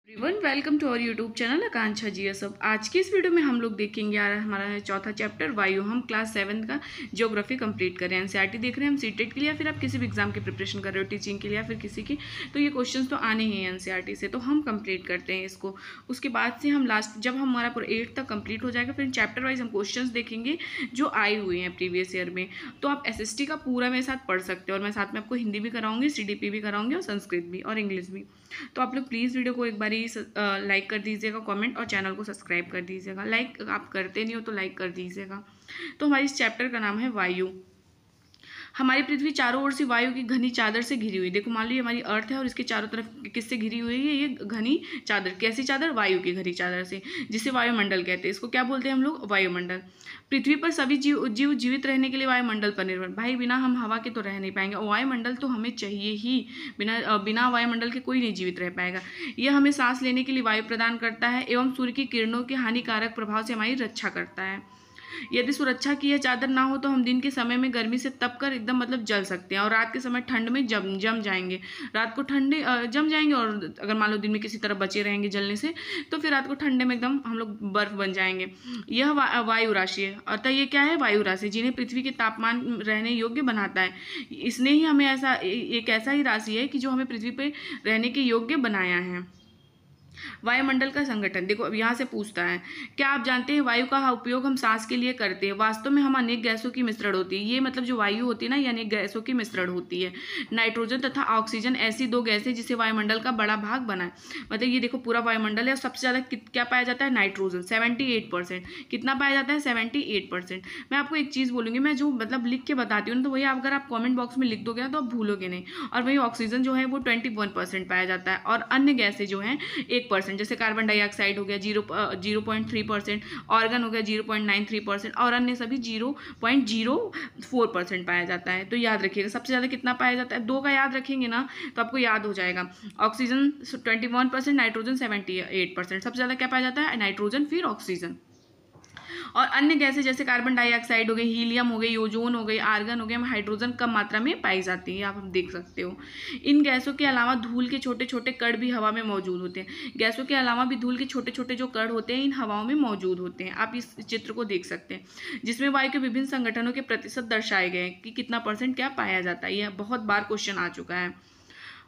Everyone welcome to our YouTube channel Akanksha ji सब। आज की इस वीडियो में हम लोग देखेंगे यार हमारा है चौथा चैप्टर वायु। हम क्लास 7 का ज्योग्राफी कंप्लीट कर रहे हैं। एनसीईआरटी देख रहे हैं हम सीटेट के लिए, या फिर आप किसी भी एग्जाम की प्रिपरेशन कर रहे हो टीचिंग के लिए या फिर किसी की, तो ये क्वेश्चंस तो आने ही हैं एनसीईआरटी से, तो हम कंप्लीट करते हैं इसको। उसके बाद से हम लास्ट जब हमारा पूरा 8 तक कंप्लीट हो जाएगा फिर चैप्टर वाइज हम क्वेश्चन देखेंगे जो आए हुए हैं प्रीवियस ईयर में। तो आप एसएसटी का पूरा मेरे साथ पढ़ सकते हो, और मैं साथ में आपको हिंदी भी कराऊंगी, सीडीपी भी कराऊंगी, और संस्कृत भी और इंग्लिश भी। तो आप लोग प्लीज़ वीडियो को एक बार ही लाइक कर दीजिएगा, कमेंट और चैनल को सब्सक्राइब कर दीजिएगा। लाइक आप करते नहीं हो तो लाइक कर दीजिएगा। तो हमारे इस चैप्टर का नाम है वायु। हमारी पृथ्वी चारों ओर से वायु की घनी चादर से घिरी हुई। देखो मान लीजिए हमारी अर्थ है और इसके चारों तरफ किससे घिरी हुई है? ये घनी चादर। कैसी चादर? वायु की घनी चादर से, जिसे वायुमंडल कहते हैं। इसको क्या बोलते हैं हम लोग? वायुमंडल। पृथ्वी पर सभी जीव जीवित रहने के लिए वायुमंडल पर निर्भर। भाई बिना हम हवा के तो रह नहीं पाएंगे, वायुमंडल तो हमें चाहिए ही। बिना वायुमंडल के कोई नहीं जीवित रह पाएगा। यह हमें सांस लेने के लिए वायु प्रदान करता है एवं सूर्य की किरणों के हानिकारक प्रभाव से हमारी रक्षा करता है। यदि सुरक्षा की यह चादर ना हो तो हम दिन के समय में गर्मी से तप कर एकदम जल सकते हैं, और रात के समय ठंड में जम जाएंगे। रात को ठंडे जम जाएंगे, और अगर मान लो दिन में किसी तरह बचे रहेंगे जलने से, तो फिर रात को ठंडे में एकदम हम लोग बर्फ बन जाएंगे। यह वायु राशि है, अतः ये क्या है? वायु राशि, जिन्हें पृथ्वी के तापमान रहने योग्य बनाता है। इसने ही हमें एक ऐसा ही राशि है कि जो हमें पृथ्वी पर रहने के योग्य बनाया है। वायुमंडल का संगठन। देखो अब यहाँ से पूछता है, क्या आप जानते हैं वायु का उपयोग हम सांस के लिए करते हैं? वास्तव में हम अनेक गैसों की मिश्रण होती है। ये जो वायु होती है ना, ये अनेक गैसों की मिश्रण होती है। नाइट्रोजन तथा ऑक्सीजन ऐसी दो गैसें जिसे वायुमंडल का बड़ा भाग बना है। ये देखो पूरा वायुमंडल है, सबसे ज़्यादा क्या पाया जाता है? नाइट्रोजन 78%। कितना पाया जाता है? 78%। मैं आपको एक चीज़ बोलूँगी, मैं जो लिख के बताती हूँ तो वही अगर आप कॉमेंट बॉक्स में लिख दोगे ना तो आप भूलोगे नहीं। और वही ऑक्सीजन जो है वो 21% पाया जाता है, और अन्य गैसें जो हैं 1%, जैसे कार्बन डाइऑक्साइड हो गया 0.3%, ऑर्गन हो गया 0.93%, और अन्य सभी 0.04% पाया जाता है। तो याद रखिएगा सबसे ज़्यादा कितना पाया जाता है? 2 का याद रखेंगे ना तो आपको याद हो जाएगा। Oxygen 21%, nitrogen 78%। सबसे ज़्यादा क्या पाया जाता है? नाइट्रोजन, फिर ऑक्सीजन। और अन्य गैसें जैसे कार्बन डाइऑक्साइड हो गई, हीलियम हो गई, ओजोन हो गई, आर्गन हो गए, हाइड्रोजन कम मात्रा में पाई जाती है। आप देख सकते हो। इन गैसों के अलावा धूल के छोटे छोटे कण भी हवा में मौजूद होते हैं। गैसों के अलावा भी धूल के छोटे छोटे जो कण होते हैं इन हवाओं में मौजूद होते हैं। आप इस चित्र को देख सकते हैं, जिसमें वायु के विभिन्न संगठनों के प्रतिशत दर्शाए गए हैं कि कितना % क्या पाया जाता है। यह बहुत बार क्वेश्चन आ चुका है।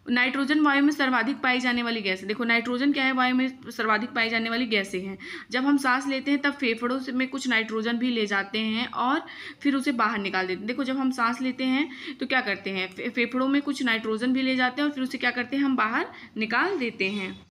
नाइट्रोजन वायु में सर्वाधिक पाई जाने वाली गैस है। देखो नाइट्रोजन क्या है? वायु में सर्वाधिक पाई जाने वाली गैसें हैं। जब हम सांस लेते हैं तब फेफड़ों में कुछ नाइट्रोजन भी ले जाते हैं और फिर उसे बाहर निकाल देते हैं। देखो जब हम सांस लेते हैं तो क्या करते हैं? फेफड़ों में कुछ नाइट्रोजन भी ले जाते हैं और फिर उसे क्या करते हैं? हम बाहर निकाल देते हैं।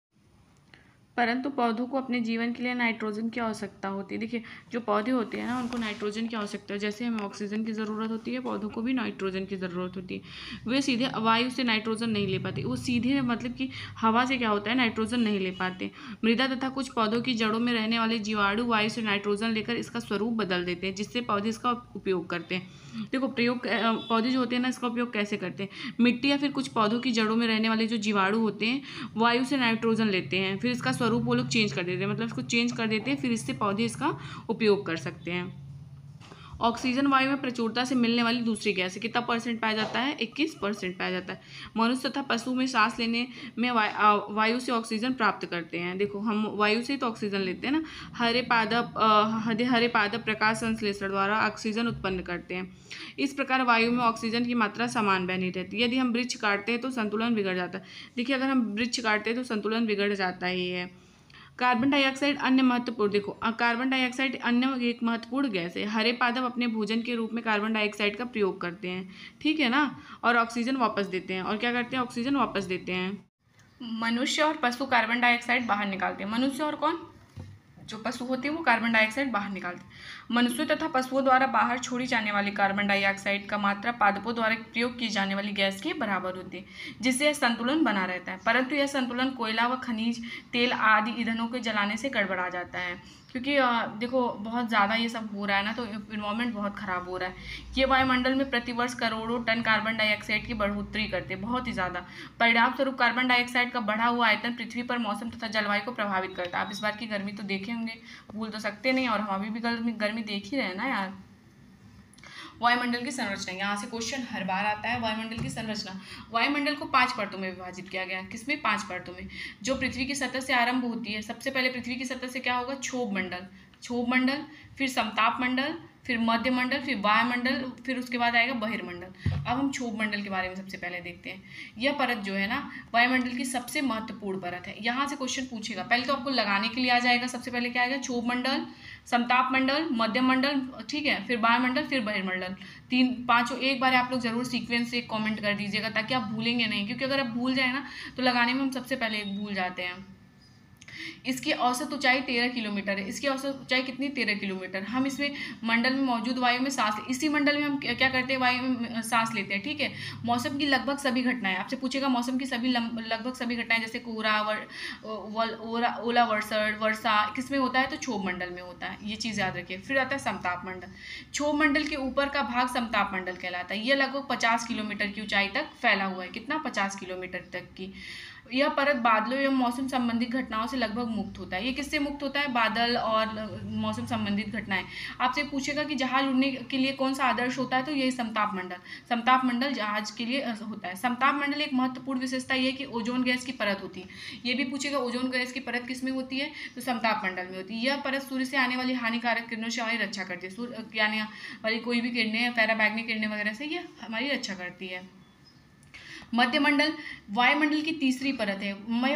परंतु पौधों को अपने जीवन के लिए नाइट्रोजन की आवश्यकता होती है। देखिए जो पौधे होते हैं ना, उनको नाइट्रोजन की आवश्यकता है। जैसे हमें ऑक्सीजन की ज़रूरत होती है, पौधों को भी नाइट्रोजन की ज़रूरत होती है। वे सीधे वायु से नाइट्रोजन नहीं ले पाते, वो सीधे कि हवा से क्या होता है? नाइट्रोजन नहीं ले पाते। मृदा तथा कुछ पौधों की जड़ों में रहने वाले जीवाणु वायु से नाइट्रोजन लेकर इसका स्वरूप बदल देते हैं, जिससे पौधे इसका उपयोग करते हैं। देखो पौधे जो होते हैं ना, इसका उपयोग कैसे करते हैं? मिट्टी या फिर कुछ पौधों की जड़ों में रहने वाले जो जीवाणु होते हैं वायु से नाइट्रोजन लेते हैं, फिर इसका स्वरूप वो लोग चेंज कर देते हैं, इसको चेंज कर देते हैं, फिर इससे पौधे इसका उपयोग कर सकते हैं। ऑक्सीजन वायु में प्रचुरता से मिलने वाली दूसरी गैस है। कितना % पाया जाता है? 21% पाया जाता है। मनुष्य तथा पशु में सांस लेने में वायु से ऑक्सीजन प्राप्त करते हैं। देखो हम वायु से तो ऑक्सीजन लेते हैं ना। हरे पादप प्रकाश संश्लेषण द्वारा ऑक्सीजन उत्पन्न करते हैं। इस प्रकार वायु में ऑक्सीजन की मात्रा समान बनी रहती है। यदि हम वृक्ष काटते हैं तो संतुलन बिगड़ जाता है। देखिए अगर हम वृक्ष काटते हैं तो संतुलन बिगड़ जाता ही है। कार्बन डाइऑक्साइड अन्य महत्वपूर्ण। देखो कार्बन डाइऑक्साइड अन्य एक महत्वपूर्ण गैस है। हरे पादप अपने भोजन के रूप में कार्बन डाइऑक्साइड का प्रयोग करते हैं, ठीक है ना, और ऑक्सीजन वापस देते हैं। और क्या करते हैं? ऑक्सीजन वापस देते हैं। मनुष्य और पशु कार्बन डाइऑक्साइड बाहर निकालते हैं। मनुष्य और कौन? जो पशु होते हैं वो कार्बन डाइऑक्साइड बाहर निकालते हैं। मनुष्यों तथा पशुओं द्वारा बाहर छोड़ी जाने वाली कार्बन डाइऑक्साइड का मात्रा पादपों द्वारा प्रयोग की जाने वाली गैस के बराबर होती है, जिससे यह संतुलन बना रहता है। परंतु यह संतुलन कोयला व खनिज तेल आदि ईंधनों के जलाने से गड़बड़ा जाता है, क्योंकि देखो बहुत ज़्यादा ये सब हो रहा है ना, तो इन्वायरमेंट बहुत ख़राब हो रहा है। ये वायुमंडल में प्रतिवर्ष करोड़ों टन कार्बन डाइऑक्साइड की बढ़ोतरी करते हैं, बहुत ही ज़्यादा। परिणाम स्वरूप कार्बन डाइऑक्साइड का बढ़ा हुआ आयतन पृथ्वी पर मौसम तथा जलवायु को प्रभावित करता है। आप इस बार की गर्मी तो देखे होंगे, भूल तो सकते नहीं, और हम अभी भी गर्मी देख ही रहे हैं ना यार। वायुमंडल की संरचना, यहाँ से क्वेश्चन हर बार आता है। वायुमंडल की संरचना, वायुमंडल को 5 परतों में विभाजित किया गया है। किसमें? 5 परतों में। जो पृथ्वी की सतह से आरंभ होती है, सबसे पहले पृथ्वी की सतह से क्या होगा? क्षोभ मंडल, क्षोभ मंडल, फिर समताप मंडल, फिर मध्य मंडल, फिर वायुमंडल, फिर उसके बाद आएगा बहिर्मंडल। अब हम क्षोभ मंडल के बारे में सबसे पहले देखते हैं। यह परत जो है ना, वायुमंडल की सबसे महत्वपूर्ण परत है। यहाँ से क्वेश्चन पूछेगा, पहले तो आपको लगाने के लिए आ जाएगा। सबसे पहले क्या आएगा? क्षोभ मंडल, समताप मंडल, मध्य मंडल, ठीक है, फिर वायुमंडल, फिर बहिर्मंडल। 3-5 एक बार आप लोग जरूर सीक्वेंस से कमेंट कर दीजिएगा, ताकि आप भूलेंगे नहीं, क्योंकि अगर आप भूल जाए ना तो लगाने में हम सबसे पहले भूल जाते हैं। इसकी औसत ऊंचाई 13 किलोमीटर है। इसकी औसत ऊंचाई कितनी? 13 किलोमीटर। हम इसमें मंडल में मौजूद वायु में सांस, इसी मंडल में हम क्या करते हैं? वायु में सांस लेते हैं, ठीक है। मौसम की लगभग सभी घटनाएं, आपसे पूछेगा मौसम की सभी लगभग सभी घटनाएं, जैसे कोहरा, ओला वर्षा, किसमें होता है? तो क्षोभ मंडल में होता है। ये चीज़ याद रखिए। फिर आता है समताप मंडल। क्षोभ मंडल के ऊपर का भाग समताप मंडल कहलाता है। यह लगभग 50 किलोमीटर की ऊंचाई तक फैला हुआ है। कितना? 50 किलोमीटर तक की। यह परत बादलों एवं मौसम संबंधित घटनाओं से लगभग मुक्त होता है। ये किससे मुक्त होता है? बादल और मौसम संबंधित घटनाएं। आपसे पूछेगा कि जहाज उड़ने के लिए कौन सा आदर्श होता है, तो यही समताप मंडल। समताप मंडल जहाज के लिए होता है। समताप मंडल एक महत्वपूर्ण विशेषता ये है कि ओजोन गैस की परत होती है। ये भी पूछेगा ओजोन गैस की परत किसमें होती है? तो समताप मंडल में होती है। यह परत सूर्य से आने वाली हानिकारक किरणों से हमारी रक्षा करती है। सूर्य आने वाली कोई भी किरणें, पैराबैग्निक किरणें वगैरह से ये हमारी रक्षा करती है। मध्यमंडल वायुमंडल की तीसरी परत है।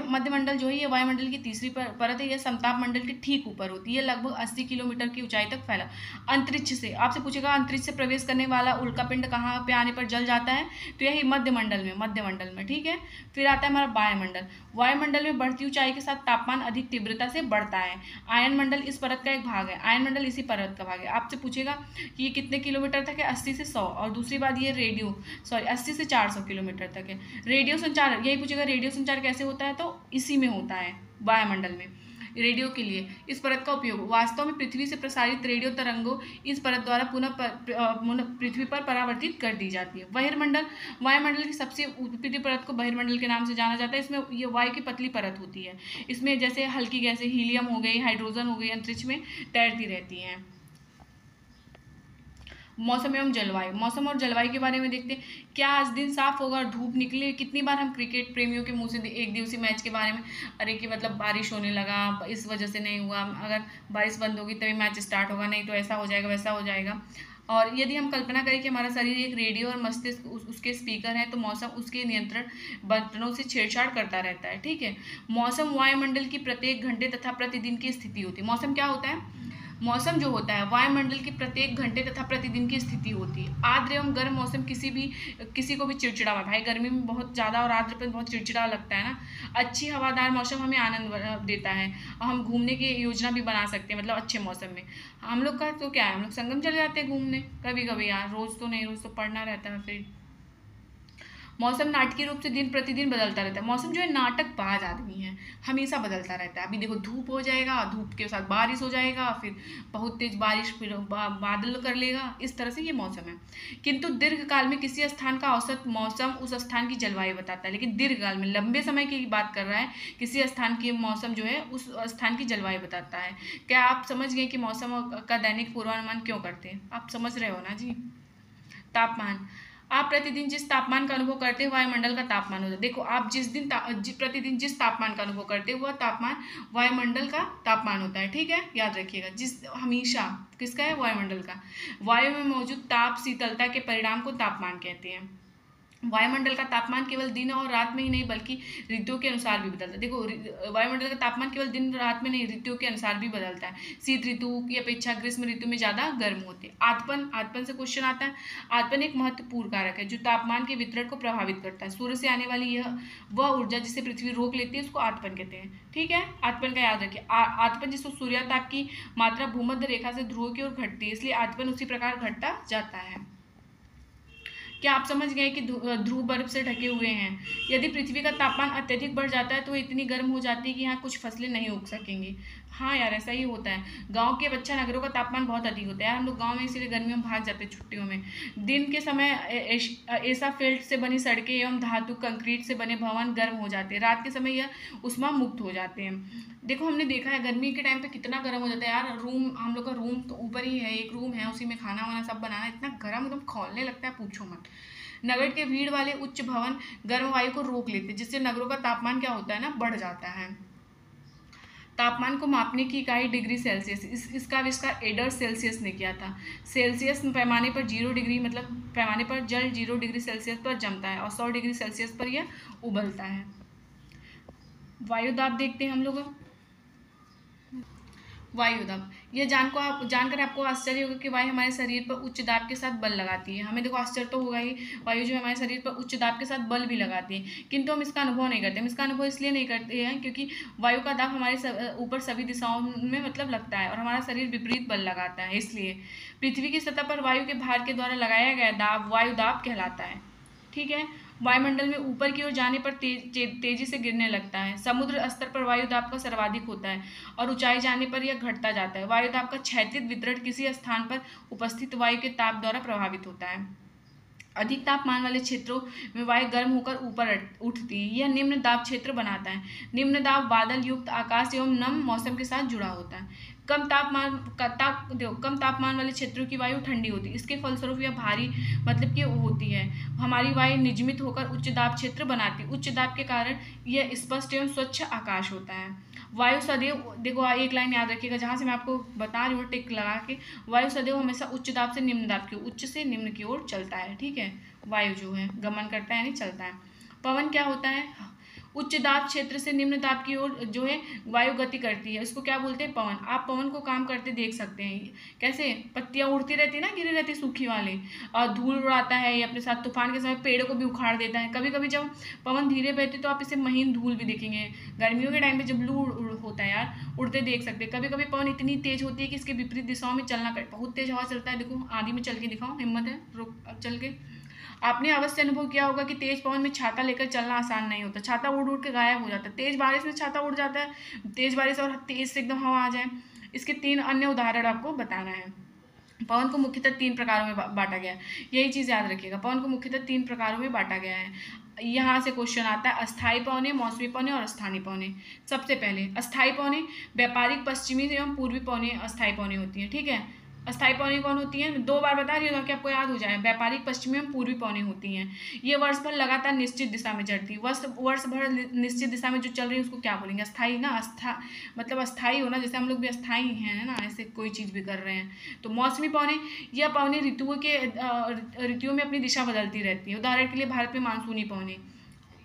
मध्यमंडल जो है ये वायुमंडल की तीसरी परत है। यह समताप मंडल के ठीक ऊपर होती है। लगभग 80 किलोमीटर की ऊंचाई तक फैला। अंतरिक्ष से, आपसे पूछेगा अंतरिक्ष से प्रवेश करने वाला उल्कापिंड कहाँ पे आने पर जल जाता है? तो यही मध्यमंडल में, ठीक है। फिर आता है हमारा वायुमंडल। वायुमंडल में बढ़ती ऊंचाई के साथ तापमान अधिक तीव्रता से बढ़ता है। आयन मंडल इस परत का एक भाग है। आयन मंडल इसी परत का भाग है। आपसे पूछेगा कि ये कितने किलोमीटर तक है? 80 से 100। और दूसरी बात ये 80 से 400 किलोमीटर तक है। रेडियो संचार, यही पूछेगा रेडियो संचार कैसे होता है? तो इसी में होता है, वायुमंडल में। रेडियो के लिए इस परत का उपयोग, वास्तव में पृथ्वी से प्रसारित रेडियो तरंगों इस परत द्वारा पुनः पृथ्वी पर परावर्तित कर दी जाती है। बहिर्मंडल वायुमंडल की सबसे ऊपरी परत को बहिर्मंडल के नाम से जाना जाता है। इसमें ये वायु की पतली परत होती है। इसमें जैसे हल्की गैसें, हीलियम हो गई, हाइड्रोजन हो गई, अंतरिक्ष में तैरती रहती हैं। मौसम एवं जलवायु, मौसम और जलवायु के बारे में देखते हैं। क्या आज दिन साफ होगा और धूप निकले? कितनी बार हम क्रिकेट प्रेमियों के मुंह से एक दिवसीय मैच के बारे में, अरे कि मतलब बारिश होने लगा, इस वजह से नहीं हुआ, अगर बारिश बंद होगी तभी मैच स्टार्ट होगा, नहीं तो ऐसा हो जाएगा, वैसा हो जाएगा। और यदि हम कल्पना करें कि हमारा शरीर एक रेडियो और मस्तिष्क उसके स्पीकर है, तो मौसम उसके नियंत्रण बटनों से छेड़छाड़ करता रहता है, ठीक है। मौसम वायुमंडल की प्रत्येक घंटे तथा प्रतिदिन की स्थिति होती है। मौसम क्या होता है? मौसम जो होता है वायुमंडल की प्रत्येक घंटे तथा प्रतिदिन की स्थिति होती है। आर्द्र एवं गर्म मौसम किसी को भी चिड़चिड़ा हुआ, भाई गर्मी में बहुत ज़्यादा और आर्द्रपन बहुत चिड़चिड़ा लगता है ना। अच्छी हवादार मौसम हमें आनंद देता है और हम घूमने की योजना भी बना सकते हैं, मतलब अच्छे मौसम में। हम लोग का तो क्या है, हम लोग संगम चले जाते हैं घूमने कभी कभी यार, रोज़ तो नहीं, रोज़ तो पढ़ना रहता है। फिर मौसम नाटकीय रूप से दिन प्रतिदिन बदलता रहता है। मौसम जो है नाटकबाज आदमी है, हमेशा बदलता रहता है। अभी देखो धूप हो जाएगा, धूप के साथ बारिश हो जाएगा, फिर बहुत तेज बारिश, फिर बादल कर लेगा, इस तरह से ये मौसम है। किंतु दीर्घकाल में किसी स्थान का औसत मौसम उस स्थान की जलवायु बताता है। लेकिन दीर्घकाल में, लंबे समय की बात कर रहा है, किसी स्थान की मौसम जो है उस स्थान की जलवायु बताता है। क्या आप समझ गए कि मौसम का दैनिक पूर्वानुमान क्यों करते हैं? आप समझ रहे हो ना जी। तापमान, आप प्रतिदिन जिस तापमान का अनुभव करते हैं वायुमंडल का तापमान होता है। देखो आप प्रतिदिन जिस तापमान का अनुभव करते हैं वह तापमान वायुमंडल का तापमान होता है, ठीक है, याद रखिएगा। हमेशा किसका है? वायुमंडल का। वायु में मौजूद ताप शीतलता के परिणाम को तापमान कहते हैं। वायुमंडल का तापमान केवल दिन और रात में ही नहीं बल्कि ऋतुओं के अनुसार भी बदलता है। देखो वायुमंडल का तापमान केवल दिन रात में नहीं, ऋतुओं के अनुसार भी बदलता है। शीत ऋतु की अपेक्षा ग्रीष्म ऋतु में ज़्यादा गर्म होते हैं। आतपन से क्वेश्चन आता है। आतपन एक महत्वपूर्ण कारक है जो तापमान के वितरण को प्रभावित करता है। सूर्य से आने वाली वह ऊर्जा जिसे पृथ्वी रोक लेती है उसको आतपन कहते हैं, ठीक है। आतपन का याद रखिए। आतपन जिसको सूर्यताप की मात्रा भूमध्य रेखा से ध्रुव की ओर घटती है, इसलिए आतपन उसी प्रकार घटता जाता है। क्या आप समझ गए कि ध्रुव बर्फ से ढके हुए हैं? यदि पृथ्वी का तापमान अत्यधिक बढ़ जाता है तो इतनी गर्म हो जाती है कि यहाँ कुछ फसलें नहीं उग सकेंगी। हाँ यार, ऐसा ही होता है। गांव के बच्चा नगरों का तापमान बहुत अधिक होता है यार। हम लोग गांव में इसीलिए गर्मियों में भाग जाते हैं छुट्टियों में। दिन के समय ऐसा फेल्ट से बनी सड़कें एवं धातु कंक्रीट से बने भवन गर्म हो जाते हैं। रात के समय यह उष्मा मुक्त हो जाते हैं। देखो, हमने देखा है गर्मी के टाइम पे कितना गर्म हो जाता है यार। रूम, हम लोग का रूम तो ऊपर ही है, एक रूम है, उसी में खाना वाना सब बनाना, इतना गर्म एकदम खौलने लगता है, पूछो मत। नगर के भीड़ वाले उच्च भवन गर्म वायु को रोक लेते, जिससे नगरों का तापमान क्या होता है ना, बढ़ जाता है। तापमान को मापने की इकाई डिग्री सेल्सियस, इसका आविष्कार एडर सेल्सियस ने किया था। सेल्सियस पैमाने पर 0 डिग्री, मतलब पैमाने पर जल 0 डिग्री सेल्सियस पर जमता है और 100 डिग्री सेल्सियस पर यह उबलता है। वायुदाब देखते हैं हम लोग। वायुदाब, यह जानकर आपको आश्चर्य होगा कि वायु हमारे शरीर पर उच्च दाब के साथ बल लगाती है। हमें देखो आश्चर्य तो होगा ही, वायु जो हमारे शरीर पर उच्च दाब के साथ बल भी लगाती है, किंतु हम इसका अनुभव नहीं करते। हम इसका अनुभव इसलिए नहीं करते हैं क्योंकि वायु का दाब हमारे ऊपर सभी दिशाओं में मतलब लगता है और हमारा शरीर विपरीत बल लगाता है। इसलिए पृथ्वी की सतह पर वायु के भार के द्वारा लगाया गया दाब वायुदाब कहलाता है। ठीक है। वायुमंडल में ऊपर की ओर जाने पर तेजी से गिरने लगता है। समुद्र स्तर पर वायुदाब का सर्वाधिक होता है और ऊंचाई जाने पर यह घटता जाता है। वायुदाब का क्षैतिज वितरण किसी स्थान पर उपस्थित वायु के ताप द्वारा प्रभावित होता है। अधिक तापमान वाले क्षेत्रों में वायु गर्म होकर ऊपर उठती है। यह निम्न दाब क्षेत्र बनाता है। निम्न दाब बादल युक्त आकाश एवं नम मौसम के साथ जुड़ा होता है। कम तापमान वाले क्षेत्रों की वायु ठंडी होती है। इसके फलस्वरूप यह भारी मतलब कि होती है। हमारी वायु निजमित होकर उच्च दाब क्षेत्र बनाती है। उच्च दाब के कारण यह स्पष्ट एवं स्वच्छ आकाश होता है। वायु सदैव, देखो एक लाइन याद रखिएगा जहाँ से मैं आपको बता रही हूँ टिक लगा के, वायु सदैव हमेशा उच्च दाब से निम्न दाब की, उच्च से निम्न की ओर चलता है। ठीक है, वायु जो है गमन करता है, नहीं चलता है। पवन क्या होता है? उच्च दाब क्षेत्र से निम्न दाब की ओर जो है वायु गति करती है, इसको क्या बोलते हैं? पवन। आप पवन को काम करते देख सकते हैं। कैसे? पत्तियां उड़ती रहती है ना, गिरी रहती सूखी वाली, और धूल उड़ाता है ये अपने साथ। तूफान के समय पेड़ को भी उखाड़ देता है। कभी कभी जब पवन धीरे बहते तो आप इसे महीन धूल भी देखेंगे। गर्मियों के टाइम पे जब लू होता है यार, उड़ते देख सकते हैं। कभी कभी पवन इतनी तेज होती है कि इसके विपरीत दिशाओं में चलना बहुत तेज हवा चलता है। देखो आंधी में चल के दिखाओ, हिम्मत है रुक चल के। आपने अवश्य अनुभव किया होगा कि तेज पवन में छाता लेकर चलना आसान नहीं होता। छाता उड़ उड़ के गायब हो जाता है। तेज बारिश में छाता उड़ जाता है, तेज बारिश और तेज से एकदम हवा आ जाए। इसके 3 अन्य उदाहरण आपको बताना है। पवन को मुख्यतः 3 प्रकारों में बांटा गया है। यही चीज़ याद रखिएगा, पवन को मुख्यतः 3 प्रकारों में बांटा गया है। यहाँ से क्वेश्चन आता है, अस्थायी पवनें, मौसमी पवनें और स्थानीय पवनें। सबसे पहले अस्थायी पवनें, व्यापारिक पश्चिमी एवं पूर्वी पवनें अस्थायी पवनें होती हैं। ठीक है, अस्थायी पवनें कौन होती हैं? 2 बार बता रही हूँ ताकि आपको याद हो जाए। व्यापारिक पश्चिमी एवं पूर्वी पवनें होती हैं। ये वर्ष भर लगातार निश्चित दिशा में चलती है। वर्ष भर निश्चित दिशा में जो चल रही है उसको क्या बोलेंगे? अस्थायी ना। मतलब अस्थायी होना, जैसे हम लोग भी अस्थायी हैं ना, ऐसे कोई चीज़ भी कर रहे हैं। तो मौसमी पवनें, यह पवनें ऋतुओं में अपनी दिशा बदलती रहती है। उदाहरण के लिए भारत में मानसूनी पवनें,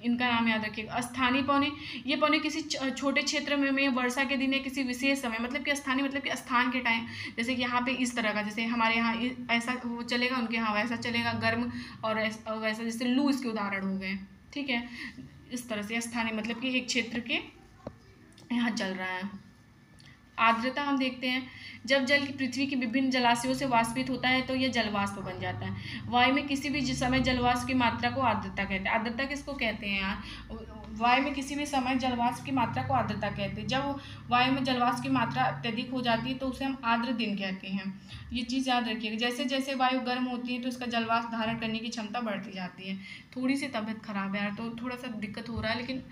इनका नाम याद रखिएगा। स्थानीय पवनें, ये पवनें किसी छोटे क्षेत्र में वर्षा के दिन या किसी विशेष समय, मतलब कि स्थानीय मतलब कि स्थान के टाइम, जैसे कि यहाँ पे इस तरह का, जैसे हमारे यहाँ ऐसा वो चलेगा, उनके यहाँ वैसा चलेगा, गर्म और वैसा, जैसे लू इसके उदाहरण हो गए। ठीक है, इस तरह से स्थानीय मतलब कि एक क्षेत्र के यहाँ चल रहा है। आर्द्रता हम देखते हैं, जब जल की पृथ्वी की विभिन्न जलाशयों से वाष्पित होता है तो यह जलवाष्प बन जाता है। वायु में किसी भी समय जलवाष्प की मात्रा को आर्द्रता कहते हैं। आर्द्रता किसको कहते हैं यार? वायु में किसी भी समय जलवाष्प की मात्रा को आर्द्रता कहते हैं। जब वायु में जलवाष्प की मात्रा अत्यधिक हो जाती है तो उसे हम आर्द्र दिन कहते हैं। ये चीज़ याद रखिएगा। जैसे जैसे वायु गर्म होती है तो इसका जलवाष्प धारण करने की क्षमता बढ़ती जाती है। थोड़ी सी तबीयत खराब है यार, तो थोड़ा सा दिक्कत हो रहा है, लेकिन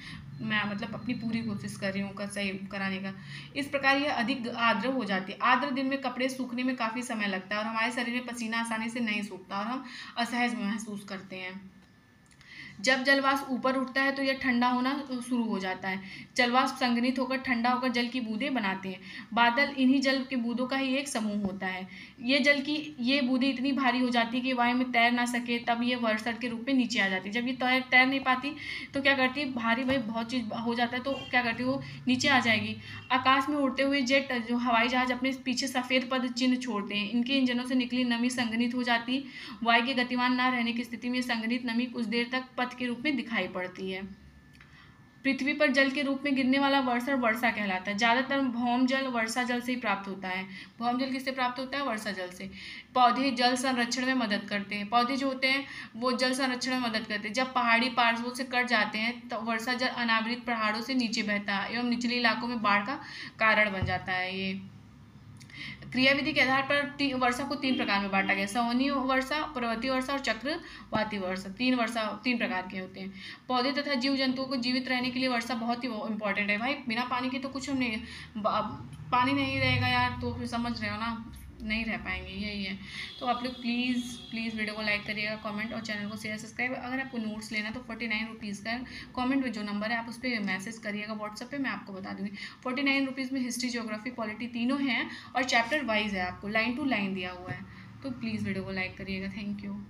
मैं मतलब अपनी पूरी कोशिश कर रही हूँ सही कराने का। इस प्रकार यह अधिक आर्द्र हो जाती है। आर्द्र दिन में कपड़े सूखने में काफ़ी समय लगता है और हमारे शरीर में पसीना आसानी से नहीं सूखता और हम असहज महसूस करते हैं। जब जलवाष्प ऊपर उठता है तो यह ठंडा होना शुरू हो जाता है। जलवाष्प संघनित होकर ठंडा होकर जल की बूंदें बनाते हैं। बादल इन्हीं जल के बूंदों का ही एक समूह होता है। ये जल की ये बूंदें इतनी भारी हो जाती है कि वायु में तैर ना सके, तब ये वर्षा के रूप में नीचे आ जाती है। जब ये तैर नहीं पाती तो क्या करती है, भारी भाई बहुत चीज़ हो जाता है तो क्या करती है, वो नीचे आ जाएगी। आकाश में उड़ते हुए जेट जो हवाई जहाज अपने पीछे सफ़ेद पद चिन्ह छोड़ते हैं। इनके इंजनों से निकली नमी संघनित हो जाती। वायु के गतिमान न रहने की स्थिति में संघनित नमी कुछ देर तक पथ के रूप में दिखाई पड़ती है। पृथ्वी पर जल के रूप में गिरने वाला वर्षा वर्षा कहलाता है। ज़्यादातर भौम जल वर्षा जल से ही प्राप्त होता है। भौम जल किससे प्राप्त होता है? वर्षा जल से। पौधे जल संरक्षण में मदद करते हैं। पौधे जो होते हैं वो जल संरक्षण में मदद करते हैं। जब पहाड़ी पार्श्वों से कट जाते हैं तो वर्षा जल अनावृत पहाड़ों से नीचे बहता है एवं निचले इलाकों में बाढ़ का कारण बन जाता है। ये क्रियाविधि के आधार पर वर्षा को 3 प्रकार में बांटा गया। संवहनीय वर्षा, पर्वतीय वर्षा और चक्रवाती वर्षा। 3 प्रकार के होते हैं। पौधे तथा जीव जंतुओं को जीवित रहने के लिए वर्षा बहुत ही इंपॉर्टेंट है भाई। बिना पानी के तो कुछ हम नहीं, पानी नहीं रहेगा यार तो फिर समझ रहे हो ना, नहीं रह पाएंगे, यही है। तो आप लोग प्लीज़ वीडियो को लाइक करिएगा, कमेंट और चैनल को शेयर सब्सक्राइब। अगर आपको नोट्स लेना तो 49 रुपीज़ का कमेंट में जो नंबर है आप उस पर मैसेज करिएगा व्हाट्सएप पे, मैं आपको बता दूँगी। 49 रुपीज़ में हिस्ट्री, ज्योग्राफी, पॉलिटी तीनों हैं और चैप्टर वाइज है, आपको लाइन टू लाइन दिया हुआ है। तो प्लीज़ वीडियो को लाइक करिएगा। Thank you.